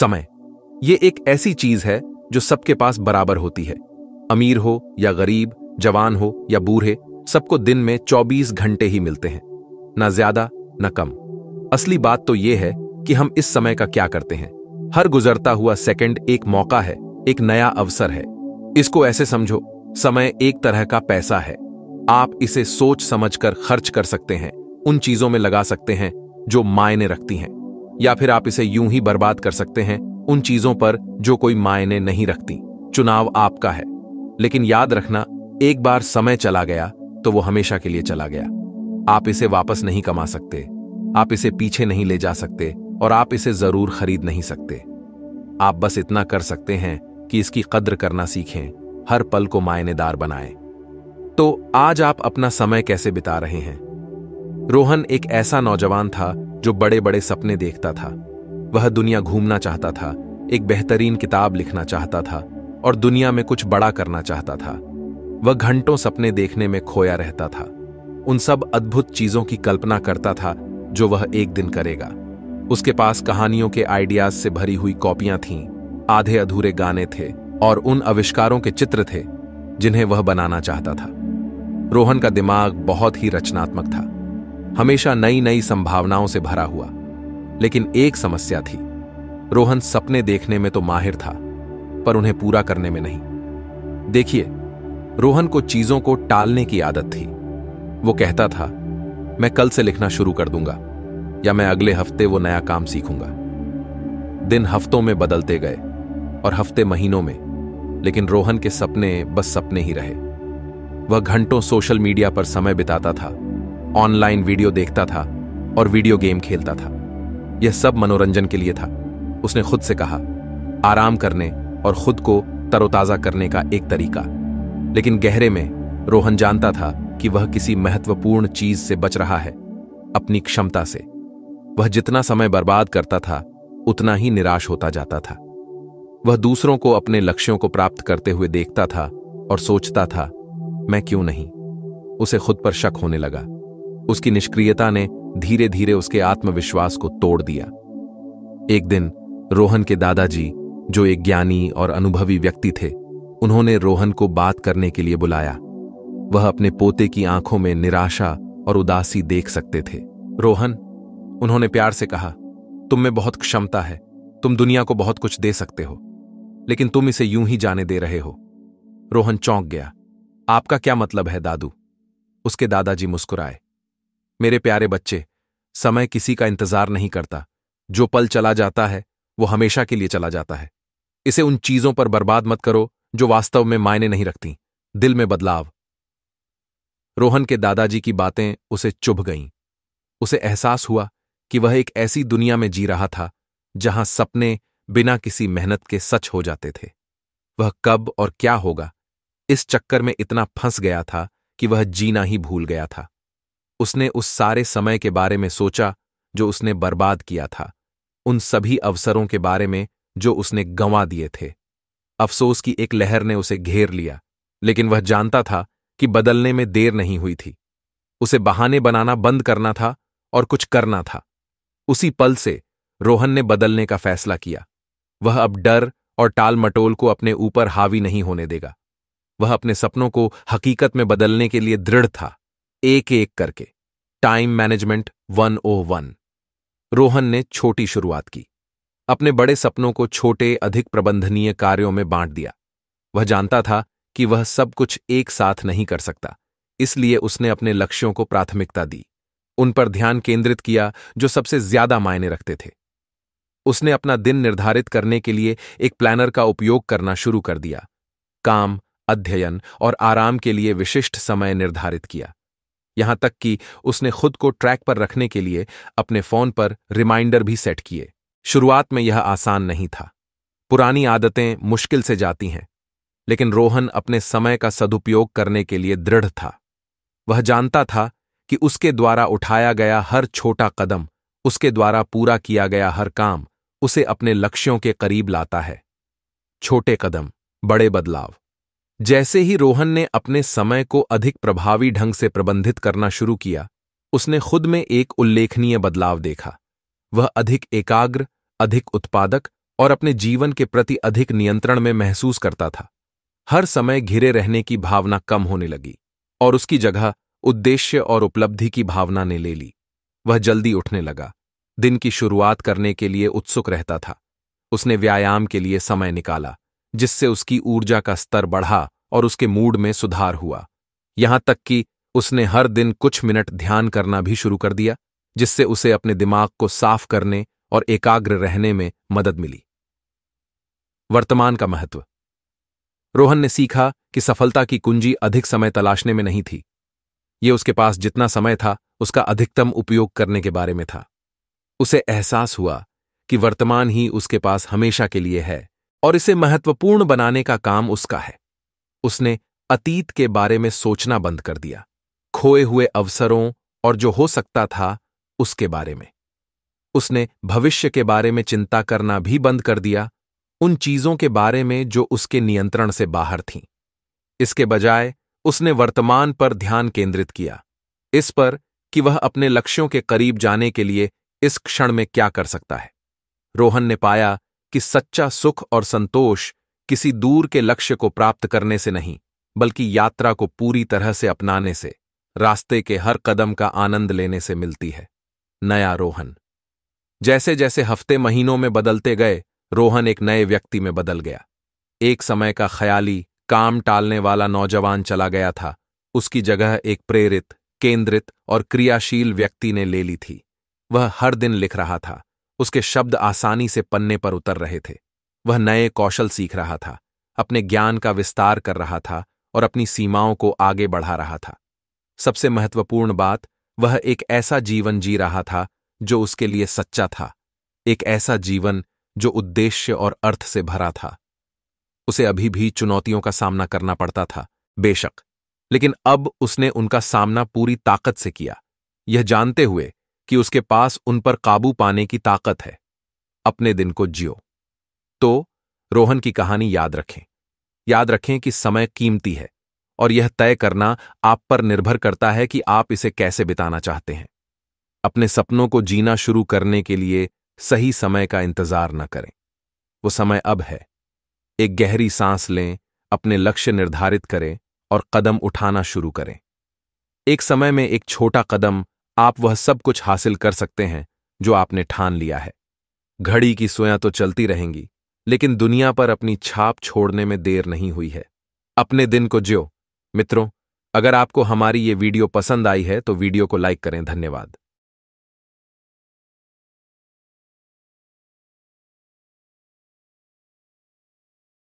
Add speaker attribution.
Speaker 1: समय ये एक ऐसी चीज है जो सबके पास बराबर होती है। अमीर हो या गरीब, जवान हो या बूढ़े, सबको दिन में 24 घंटे ही मिलते हैं, ना ज्यादा ना कम। असली बात तो यह है कि हम इस समय का क्या करते हैं। हर गुजरता हुआ सेकंड एक मौका है, एक नया अवसर है। इसको ऐसे समझो, समय एक तरह का पैसा है। आप इसे सोच समझकर खर्च कर सकते हैं, उन चीजों में लगा सकते हैं जो मायने रखती हैं, या फिर आप इसे यूं ही बर्बाद कर सकते हैं उन चीजों पर जो कोई मायने नहीं रखती। चुनाव आपका है। लेकिन याद रखना, एक बार समय चला गया तो वो हमेशा के लिए चला गया। आप इसे वापस नहीं कमा सकते, आप इसे पीछे नहीं ले जा सकते, और आप इसे जरूर खरीद नहीं सकते। आप बस इतना कर सकते हैं कि इसकी कद्र करना सीखें, हर पल को मायनेदार बनाएं। तो आज आप अपना समय कैसे बिता रहे हैं? रोहन एक ऐसा नौजवान था जो बड़े बड़े सपने देखता था। वह दुनिया घूमना चाहता था, एक बेहतरीन किताब लिखना चाहता था और दुनिया में कुछ बड़ा करना चाहता था। वह घंटों सपने देखने में खोया रहता था, उन सब अद्भुत चीजों की कल्पना करता था जो वह एक दिन करेगा। उसके पास कहानियों के आइडियाज से भरी हुई कॉपियां थीं, आधे अधूरे गाने थे और उन आविष्कारों के चित्र थे जिन्हें वह बनाना चाहता था। रोहन का दिमाग बहुत ही रचनात्मक था, हमेशा नई नई संभावनाओं से भरा हुआ। लेकिन एक समस्या थी, रोहन सपने देखने में तो माहिर था, पर उन्हें पूरा करने में नहीं। देखिए, रोहन को चीजों को टालने की आदत थी। वो कहता था, मैं कल से लिखना शुरू कर दूंगा, या मैं अगले हफ्ते वो नया काम सीखूंगा। दिन हफ्तों में बदलते गए और हफ्ते महीनों में, लेकिन रोहन के सपने बस सपने ही रहे। वह घंटों सोशल मीडिया पर समय बिताता था, ऑनलाइन वीडियो देखता था और वीडियो गेम खेलता था। यह सब मनोरंजन के लिए था। उसने खुद से कहा, आराम करने और खुद को तरोताजा करने का एक तरीका। लेकिन गहरे में रोहन जानता था कि वह किसी महत्वपूर्ण चीज से बच रहा है, अपनी क्षमता से। वह जितना समय बर्बाद करता था उतना ही निराश होता जाता था। वह दूसरों को अपने लक्ष्यों को प्राप्त करते हुए देखता था और सोचता था, मैं क्यों नहीं? उसे खुद पर शक होने लगा। उसकी निष्क्रियता ने धीरे धीरे उसके आत्मविश्वास को तोड़ दिया। एक दिन रोहन के दादाजी, जो एक ज्ञानी और अनुभवी व्यक्ति थे, उन्होंने रोहन को बात करने के लिए बुलाया। वह अपने पोते की आंखों में निराशा और उदासी देख सकते थे। रोहन, उन्होंने प्यार से कहा, तुम में बहुत क्षमता है, तुम दुनिया को बहुत कुछ दे सकते हो, लेकिन तुम इसे यूं ही जाने दे रहे हो। रोहन चौंक गया। आपका क्या मतलब है दादू? उसके दादाजी मुस्कुराए। मेरे प्यारे बच्चे, समय किसी का इंतजार नहीं करता। जो पल चला जाता है वो हमेशा के लिए चला जाता है। इसे उन चीजों पर बर्बाद मत करो जो वास्तव में मायने नहीं रखती। दिल में बदलाव। रोहन के दादाजी की बातें उसे चुभ गईं। उसे एहसास हुआ कि वह एक ऐसी दुनिया में जी रहा था जहां सपने बिना किसी मेहनत के सच हो जाते थे। वह कब और क्या होगा, इस चक्कर में इतना फंस गया था कि वह जीना ही भूल गया था। उसने उस सारे समय के बारे में सोचा जो उसने बर्बाद किया था, उन सभी अवसरों के बारे में जो उसने गंवा दिए थे। अफसोस की एक लहर ने उसे घेर लिया, लेकिन वह जानता था कि बदलने में देर नहीं हुई थी। उसे बहाने बनाना बंद करना था और कुछ करना था। उसी पल से रोहन ने बदलने का फैसला किया। वह अब डर और टाल मटोल को अपने ऊपर हावी नहीं होने देगा। वह अपने सपनों को हकीकत में बदलने के लिए दृढ़ था, एक एक करके। Time management 101। रोहन ने छोटी शुरुआत की। अपने बड़े सपनों को छोटे, अधिक प्रबंधनीय कार्यों में बांट दिया। वह जानता था कि वह सब कुछ एक साथ नहीं कर सकता, इसलिए उसने अपने लक्ष्यों को प्राथमिकता दी, उन पर ध्यान केंद्रित किया जो सबसे ज्यादा मायने रखते थे। उसने अपना दिन निर्धारित करने के लिए एक प्लानर का उपयोग करना शुरू कर दिया। काम, अध्ययन और आराम के लिए विशिष्ट समय निर्धारित किया। यहां तक कि उसने खुद को ट्रैक पर रखने के लिए अपने फोन पर रिमाइंडर भी सेट किए। शुरुआत में यह आसान नहीं था। पुरानी आदतें मुश्किल से जाती हैं, लेकिन रोहन अपने समय का सदुपयोग करने के लिए दृढ़ था। वह जानता था कि उसके द्वारा उठाया गया हर छोटा कदम, उसके द्वारा पूरा किया गया हर काम उसे अपने लक्ष्यों के करीब लाता है। छोटे कदम, बड़े बदलाव। जैसे ही रोहन ने अपने समय को अधिक प्रभावी ढंग से प्रबंधित करना शुरू किया, उसने खुद में एक उल्लेखनीय बदलाव देखा। वह अधिक एकाग्र, अधिक उत्पादक और अपने जीवन के प्रति अधिक नियंत्रण में महसूस करता था। हर समय घिरे रहने की भावना कम होने लगी और उसकी जगह उद्देश्य और उपलब्धि की भावना ने ले ली। वह जल्दी उठने लगा, दिन की शुरुआत करने के लिए उत्सुक रहता था। उसने व्यायाम के लिए समय निकाला, जिससे उसकी ऊर्जा का स्तर बढ़ा और उसके मूड में सुधार हुआ। यहां तक कि उसने हर दिन कुछ मिनट ध्यान करना भी शुरू कर दिया, जिससे उसे अपने दिमाग को साफ करने और एकाग्र रहने में मदद मिली। वर्तमान का महत्व। रोहन ने सीखा कि सफलता की कुंजी अधिक समय तलाशने में नहीं थी। यह उसके पास जितना समय था, उसका अधिकतम उपयोग करने के बारे में था। उसे एहसास हुआ कि वर्तमान ही उसके पास हमेशा के लिए है और इसे महत्वपूर्ण बनाने का काम उसका है। उसने अतीत के बारे में सोचना बंद कर दिया, खोए हुए अवसरों और जो हो सकता था उसके बारे में। उसने भविष्य के बारे में चिंता करना भी बंद कर दिया, उन चीजों के बारे में जो उसके नियंत्रण से बाहर थीं। इसके बजाय उसने वर्तमान पर ध्यान केंद्रित किया, इस पर कि वह अपने लक्ष्यों के करीब जाने के लिए इस क्षण में क्या कर सकता है। रोहन ने पाया कि सच्चा सुख और संतोष किसी दूर के लक्ष्य को प्राप्त करने से नहीं, बल्कि यात्रा को पूरी तरह से अपनाने से, रास्ते के हर कदम का आनंद लेने से मिलती है। नया रोहन। जैसे जैसे हफ्ते महीनों में बदलते गए, रोहन एक नए व्यक्ति में बदल गया। एक समय का ख्याली, काम टालने वाला नौजवान चला गया था। उसकी जगह एक प्रेरित, केंद्रित और क्रियाशील व्यक्ति ने ले ली थी। वह हर दिन लिख रहा था, उसके शब्द आसानी से पन्ने पर उतर रहे थे। वह नए कौशल सीख रहा था, अपने ज्ञान का विस्तार कर रहा था और अपनी सीमाओं को आगे बढ़ा रहा था। सबसे महत्वपूर्ण बात, वह एक ऐसा जीवन जी रहा था जो उसके लिए सच्चा था, एक ऐसा जीवन जो उद्देश्य और अर्थ से भरा था। उसे अभी भी चुनौतियों का सामना करना पड़ता था, बेशक, लेकिन अब उसने उनका सामना पूरी ताकत से किया, यह जानते हुए कि उसके पास उन पर काबू पाने की ताकत है। अपने दिन को जियो। तो रोहन की कहानी याद रखें। याद रखें कि समय कीमती है और यह तय करना आप पर निर्भर करता है कि आप इसे कैसे बिताना चाहते हैं। अपने सपनों को जीना शुरू करने के लिए सही समय का इंतजार न करें, वो समय अब है। एक गहरी सांस लें, अपने लक्ष्य निर्धारित करें और कदम उठाना शुरू करें। एक समय में एक छोटा कदम, आप वह सब कुछ हासिल कर सकते हैं जो आपने ठान लिया है। घड़ी की सुइयां तो चलती रहेंगी, लेकिन दुनिया पर अपनी छाप छोड़ने में देर नहीं हुई है। अपने दिन को जियो। मित्रों, अगर आपको हमारी ये वीडियो पसंद आई है तो वीडियो को लाइक करें। धन्यवाद।